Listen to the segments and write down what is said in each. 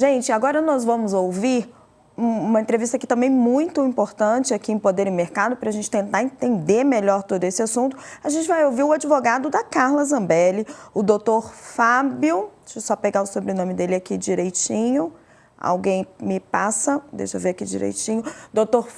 Gente, agora nós vamos ouvir uma entrevista aqui também muito importante aqui em Poder e Mercado, para a gente tentar entender melhor todo esse assunto. A gente vai ouvir o advogado da Carla Zambelli, o doutor Fábio, deixa eu só pegar o sobrenome dele aqui direitinho. Alguém me passa, deixa eu ver aqui direitinho. Doutor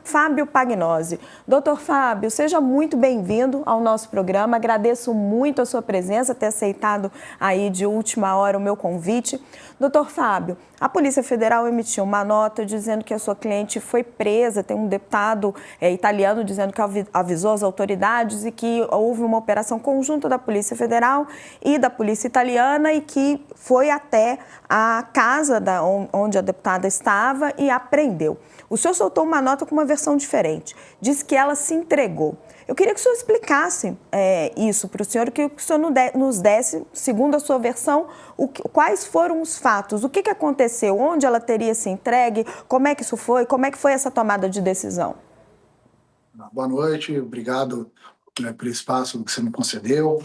Fábio Pagnosi. Doutor Fábio, seja muito bem-vindo ao nosso programa. Agradeço muito a sua presença, ter aceitado aí de última hora o meu convite. Doutor Fábio, a Polícia Federal emitiu uma nota dizendo que a sua cliente foi presa. Tem um deputado italiano dizendo que avisou as autoridades e que houve uma operação conjunta da Polícia Federal e da Polícia Italiana e que foi até a casa onde a deputada estava e apreendeu. O senhor soltou uma nota com uma versão diferente. Disse que ela se entregou. Eu queria que o senhor explicasse isso para o senhor, que o senhor nos desse, segundo a sua versão, quais foram os fatos, o que aconteceu, onde ela teria se entregue, como é que isso foi, como é que foi essa tomada de decisão? Boa noite, obrigado pelo espaço que você me concedeu.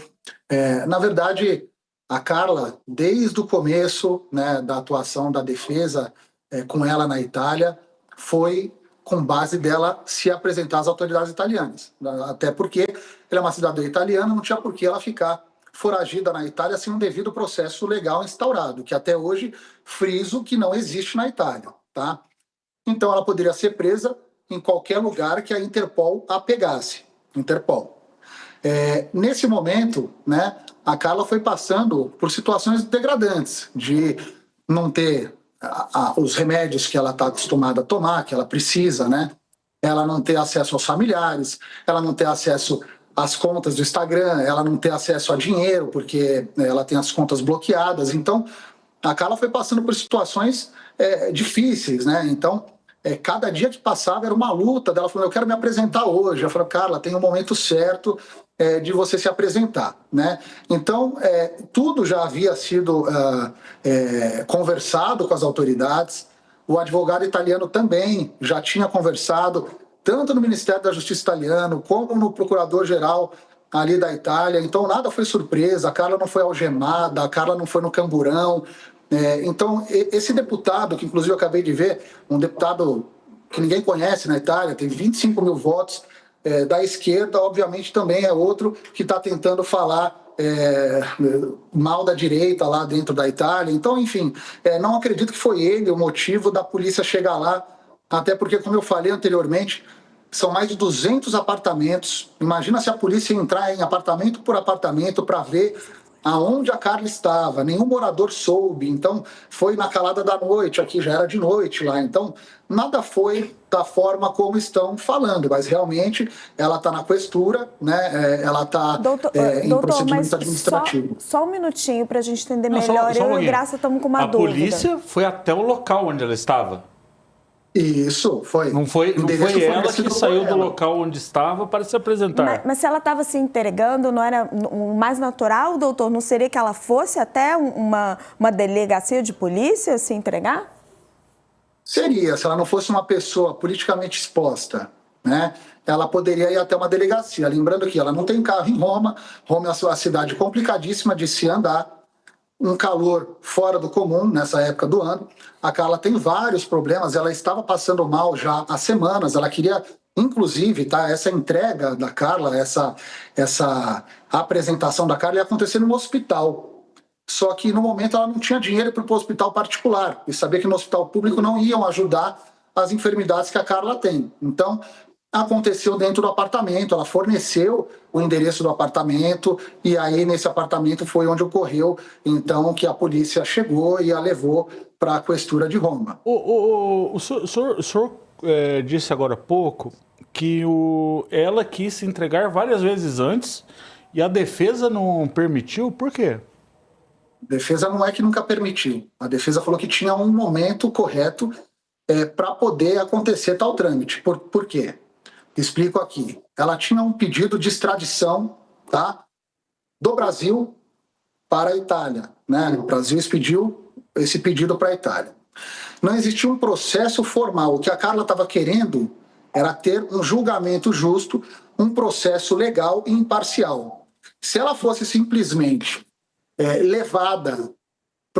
Na verdade, a Carla, desde o começo da atuação da defesa com ela na Itália, foi com base dela se apresentar às autoridades italianas. Até porque ela é uma cidadã italiana, não tinha por que ela ficar foragida na Itália sem um devido processo legal instaurado, que até hoje friso que não existe na Itália. Tá? Então ela poderia ser presa em qualquer lugar que a Interpol a pegasse. Interpol. Nesse momento, a Carla foi passando por situações degradantes, de não ter os remédios que ela está acostumada a tomar, que ela precisa, ela não ter acesso aos familiares, ela não ter acesso às contas do Instagram, ela não ter acesso a dinheiro, porque ela tem as contas bloqueadas. Então, a Carla foi passando por situações difíceis, Então, cada dia que passava era uma luta dela, falando, eu quero me apresentar hoje. Eu falei, Carla, tem um momento certo de você se apresentar, Então, tudo já havia sido conversado com as autoridades. O advogado italiano também já tinha conversado, tanto no Ministério da Justiça italiano, como no procurador-geral ali da Itália. Então, nada foi surpresa, a Carla não foi algemada, a Carla não foi no camburão. Então, esse deputado, que inclusive eu acabei de ver, um deputado que ninguém conhece na Itália, tem 25 mil votos, da esquerda, obviamente também é outro que está tentando falar mal da direita lá dentro da Itália. Então, enfim, não acredito que foi ele o motivo da polícia chegar lá, até porque, como eu falei anteriormente, são mais de 200 apartamentos. Imagina se a polícia entrar em apartamento por apartamento para ver aonde a Carla estava. Nenhum morador soube. Então, foi na calada da noite, aqui já era de noite lá. Então, nada foi da forma como estão falando, mas realmente ela está na questura, ela está em procedimento administrativo. Só um minutinho para a gente entender melhor. Eu e Graça estamos com uma dúvida. A polícia foi até o local onde ela estava? Isso, foi. Não foi ela que saiu do local onde estava para se apresentar. Mas se ela estava se entregando, não era o mais natural, doutor? Não seria que ela fosse até uma delegacia de polícia se entregar? Seria, se ela não fosse uma pessoa politicamente exposta, ela poderia ir até uma delegacia. Lembrando que ela não tem carro em Roma. Roma é uma cidade complicadíssima de se andar. Um calor fora do comum nessa época do ano. A Carla tem vários problemas, ela estava passando mal já há semanas, ela queria, inclusive, essa entrega da Carla, essa apresentação da Carla ia acontecer no hospital. Só que no momento ela não tinha dinheiro para ir para o hospital particular, e sabia que no hospital público não iam ajudar as enfermidades que a Carla tem. Então, aconteceu dentro do apartamento, ela forneceu o endereço do apartamento e aí nesse apartamento foi onde ocorreu, então, que a polícia chegou e a levou para a questura de Roma. O senhor disse agora há pouco que ela quis se entregar várias vezes antes e a defesa não permitiu, por quê? A defesa não é que nunca permitiu, a defesa falou que tinha um momento correto para poder acontecer tal trâmite. Por quê? Explico aqui. Ela tinha um pedido de extradição, do Brasil para a Itália. O Brasil expediu esse pedido para a Itália. Não existia um processo formal. O que a Carla estava querendo era ter um julgamento justo, um processo legal e imparcial. Se ela fosse simplesmente levada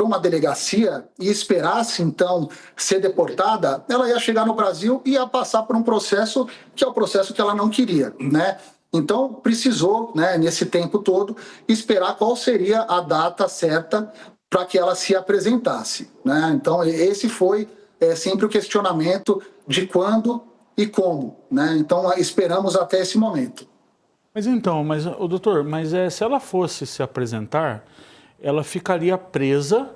para uma delegacia e esperasse, então, ser deportada, ela ia chegar no Brasil e ia passar por um processo que é o processo que ela não queria, né? Então, precisou, né, nesse tempo todo, esperar qual seria a data certa para que ela se apresentasse, né? Então, esse foi sempre o questionamento de quando e como, né? Então, esperamos até esse momento. Mas então, o doutor, se ela fosse se apresentar, ela ficaria presa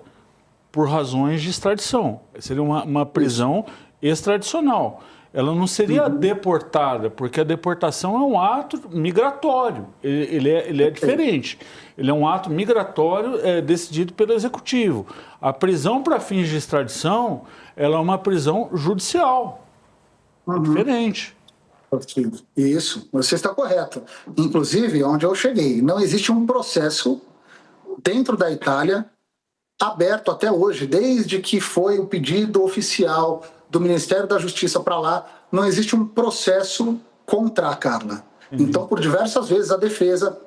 por razões de extradição. Seria uma prisão extradicional. Ela não seria deportada, porque a deportação é um ato migratório. Ele é diferente. Ele é um ato migratório decidido pelo executivo. A prisão para fins de extradição, ela é uma prisão judicial. É diferente. Isso, você está correto. Inclusive, onde eu cheguei, não existe um processo dentro da Itália aberto até hoje, desde que foi o pedido oficial do Ministério da Justiça para lá, não existe um processo contra a Carla. Então, por diversas vezes, a defesa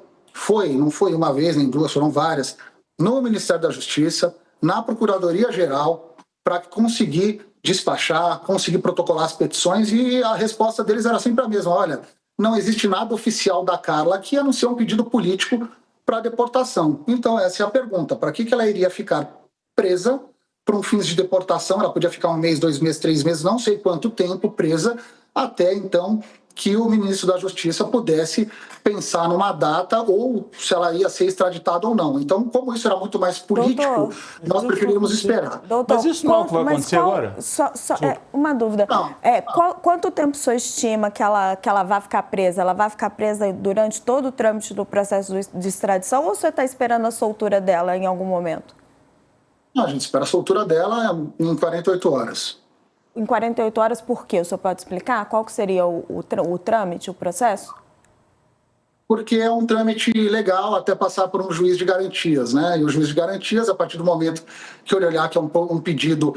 não foi uma vez nem duas, foram várias, no Ministério da Justiça, na Procuradoria-Geral, para conseguir despachar, conseguir protocolar as petições, e a resposta deles era sempre a mesma: olha, não existe nada oficial da Carla aqui, a não ser um pedido político para deportação. Então, essa é a pergunta: para que ela iria ficar presa por um fins de deportação? Ela podia ficar 1 mês, 2 meses, 3 meses, não sei quanto tempo presa, até então que o ministro da Justiça pudesse pensar numa data ou se ela ia ser extraditada ou não. Então, como isso era muito mais político, nós preferimos esperar. Doutor, mas isso não é o que vai acontecer agora? Uma dúvida. Quanto tempo o senhor estima que ela vai ficar presa? Ela vai ficar presa durante todo o trâmite do processo de extradição, ou você está esperando a soltura dela em algum momento? Não, a gente espera a soltura dela em 48 horas. Em 48 horas, por quê? O senhor pode explicar? Qual que seria o trâmite, o processo? Porque é um trâmite legal até passar por um juiz de garantias, né? E o juiz de garantias, a partir do momento que ele olhar que é um pedido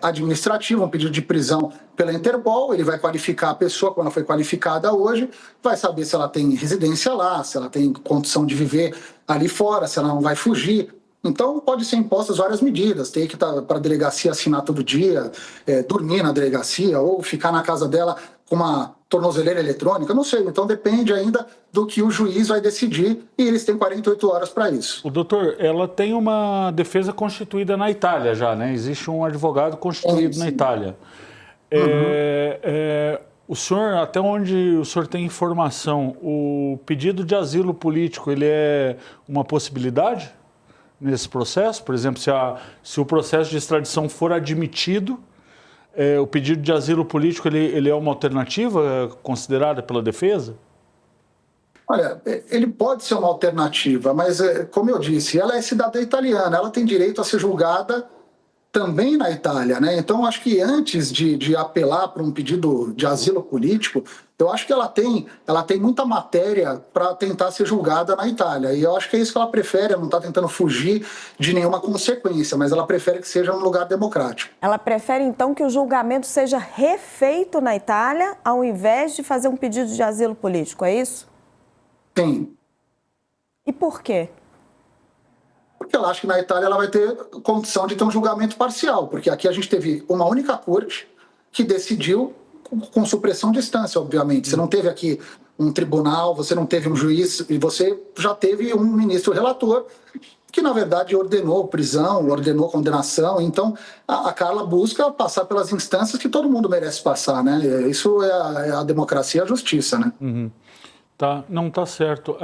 administrativo, um pedido de prisão pela Interpol, ele vai qualificar a pessoa, como ela foi qualificada hoje, vai saber se ela tem residência lá, se ela tem condição de viver ali fora, se ela não vai fugir. Então, pode ser impostas várias medidas, ter que estar para a delegacia assinar todo dia, dormir na delegacia, ou ficar na casa dela com uma tornozeleira eletrônica, não sei. Então, depende ainda do que o juiz vai decidir, e eles têm 48 horas para isso. O doutor, ela tem uma defesa constituída na Itália já, né? Existe um advogado constituído na Itália. O senhor, até onde o senhor tem informação, o pedido de asilo político, ele é uma possibilidade nesse processo? Por exemplo, se o processo de extradição for admitido, o pedido de asilo político ele é uma alternativa considerada pela defesa? Olha, ele pode ser uma alternativa, mas, como eu disse, ela é cidadã italiana, ela tem direito a ser julgada também na Itália, né? Então, acho que antes de apelar para um pedido de asilo político, eu acho que ela tem muita matéria para tentar ser julgada na Itália. E eu acho que é isso que ela prefere, ela não está tentando fugir de nenhuma consequência, mas ela prefere que seja um lugar democrático. Ela prefere, então, que o julgamento seja refeito na Itália, ao invés de fazer um pedido de asilo político, é isso? Sim. E por quê? Porque ela acha que na Itália ela vai ter condição de ter um julgamento parcial, porque aqui a gente teve uma única corte que decidiu com supressão de instância, obviamente. Você não teve aqui um tribunal, você não teve um juiz, e você já teve um ministro relator que, na verdade, ordenou prisão, ordenou condenação. Então, a Carla busca passar pelas instâncias que todo mundo merece passar, né? Isso é a democracia e a justiça, né? Tá, não está certo.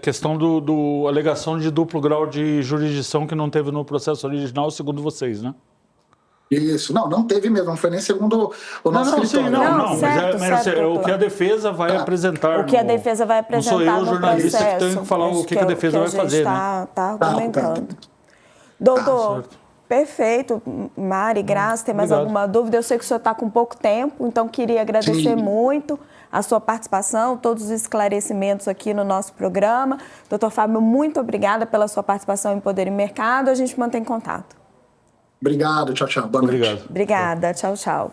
Questão do alegação de duplo grau de jurisdição que não teve no processo original, segundo vocês, né? Isso, não teve mesmo, não foi nem segundo o nosso escritório. Mas o que a defesa vai apresentar. O que a defesa vai apresentar no processo. Não sou eu, jornalista, que tenho que falar o que a defesa vai fazer, né? Está argumentando. Doutor, perfeito. Mari, Graça, tem mais alguma dúvida? Eu sei que o senhor está com pouco tempo, então queria agradecer muito a sua participação, todos os esclarecimentos aqui no nosso programa. Doutor Fábio, muito obrigada pela sua participação em Poder e Mercado. A gente mantém contato. Obrigado, tchau, tchau. Boa noite. Obrigada, tchau, tchau.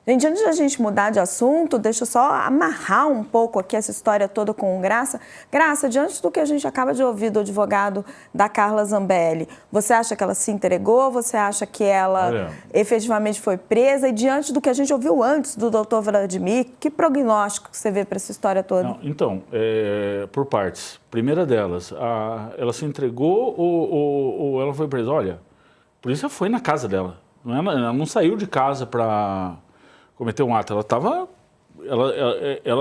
Gente, antes da gente mudar de assunto, deixa eu só amarrar um pouco aqui essa história toda com Graça. Graça, diante do que a gente acaba de ouvir do advogado da Carla Zambelli, você acha que ela se entregou? Você acha que ela efetivamente foi presa? E diante do que a gente ouviu antes do doutor Vladimir, que prognóstico que você vê para essa história toda? Não, então, por partes. Primeira delas, ela se entregou ou ela foi presa? Olha, a polícia foi na casa dela. Ela não saiu de casa para cometer um ato. Ela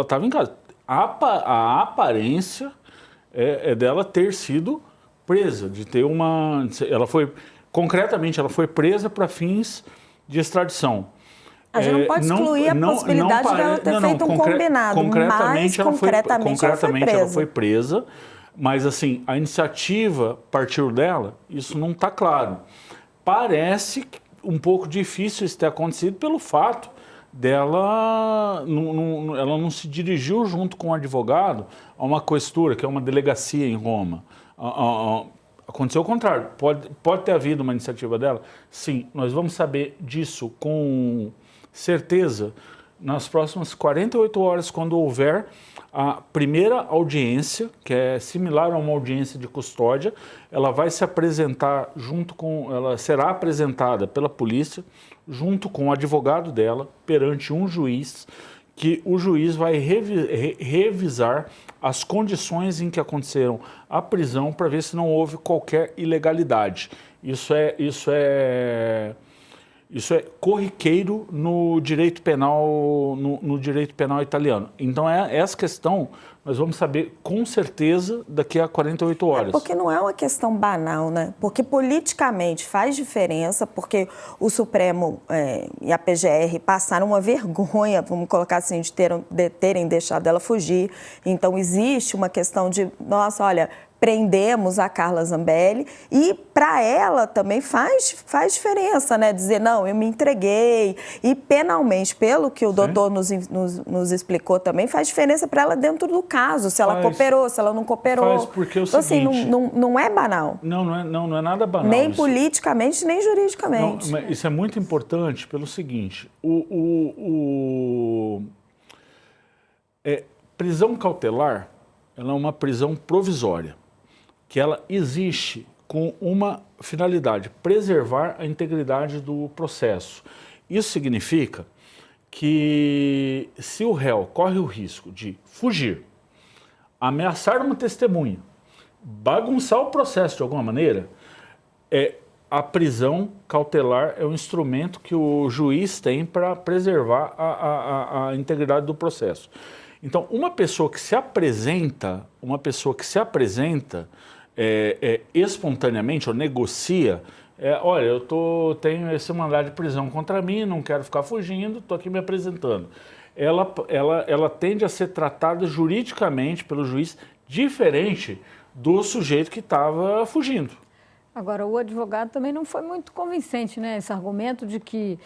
estava em casa. A aparência é dela ter sido presa, de ter uma... Concretamente, ela foi presa para fins de extradição. A gente não pode excluir a possibilidade dela ter feito um combinado, concretamente, mas concretamente ela foi presa, mas assim, a iniciativa partiu dela, isso não está claro. Parece um pouco difícil isso ter acontecido pelo fato dela, ela não se dirigiu junto com o advogado a uma questura, que é uma delegacia em Roma. Aconteceu o contrário. Pode ter havido uma iniciativa dela? Sim, nós vamos saber disso com certeza nas próximas 48 horas, quando houver a primeira audiência, que é similar a uma audiência de custódia. Ela vai se apresentar ela será apresentada pela polícia junto com o advogado dela perante um juiz, que o juiz vai revisar as condições em que aconteceram a prisão para ver se não houve qualquer ilegalidade. Isso é corriqueiro no direito penal, no direito penal italiano. Então, essa questão nós vamos saber com certeza daqui a 48 horas. Porque não é uma questão banal, né? Porque politicamente faz diferença, porque o Supremo e a PGR passaram uma vergonha, vamos colocar assim, de terem deixado ela fugir. Então, existe uma questão de, nossa, olha, prendemos a Carla Zambelli, e para ela também faz diferença, né? Dizer, não, eu me entreguei, e penalmente, pelo que o doutor nos explicou também, faz diferença para ela dentro do caso, se ela cooperou, se ela não cooperou. Faz, porque então, seguinte, assim, não é banal. Não é nada banal. Nem politicamente, nem juridicamente. Não, isso é muito importante pelo seguinte, prisão cautelar, ela é uma prisão provisória, que ela existe com uma finalidade, preservar a integridade do processo. Isso significa que se o réu corre o risco de fugir, ameaçar uma testemunha, bagunçar o processo de alguma maneira, a prisão cautelar é um instrumento que o juiz tem para preservar a integridade do processo. Então, uma pessoa que se apresenta espontaneamente ou negocia, olha, eu tenho esse mandado de prisão contra mim, não quero ficar fugindo, estou aqui me apresentando. Ela tende a ser tratada juridicamente pelo juiz diferente do sujeito que estava fugindo. Agora, o advogado também não foi muito convincente, né? Esse argumento de que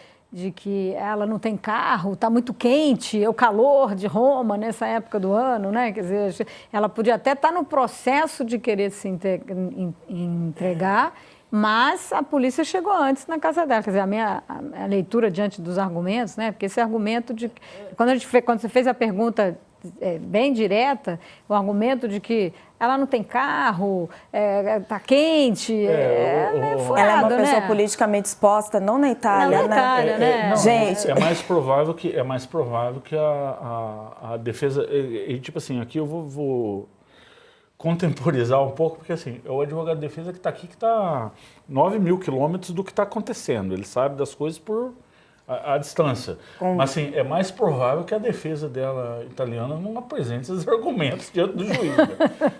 ela não tem carro, está muito quente, é o calor de Roma nessa época do ano, né? Quer dizer, ela podia até estar no processo de querer se entregar, mas a polícia chegou antes na casa dela. Quer dizer, a leitura diante dos argumentos, né? Porque esse argumento de... Quando você fez a pergunta bem direta, o argumento de que ela não tem carro, está quente, ela é uma pessoa politicamente exposta, não na Itália, não na Itália, né? Gente, é mais provável que a defesa, tipo assim, aqui eu vou contemporizar um pouco, porque assim, é o advogado de defesa que está aqui, que está 9.000 quilômetros do que está acontecendo, ele sabe das coisas por a distância. Mas assim, é mais provável que a defesa dela italiana não apresente esses argumentos diante do juiz. Né?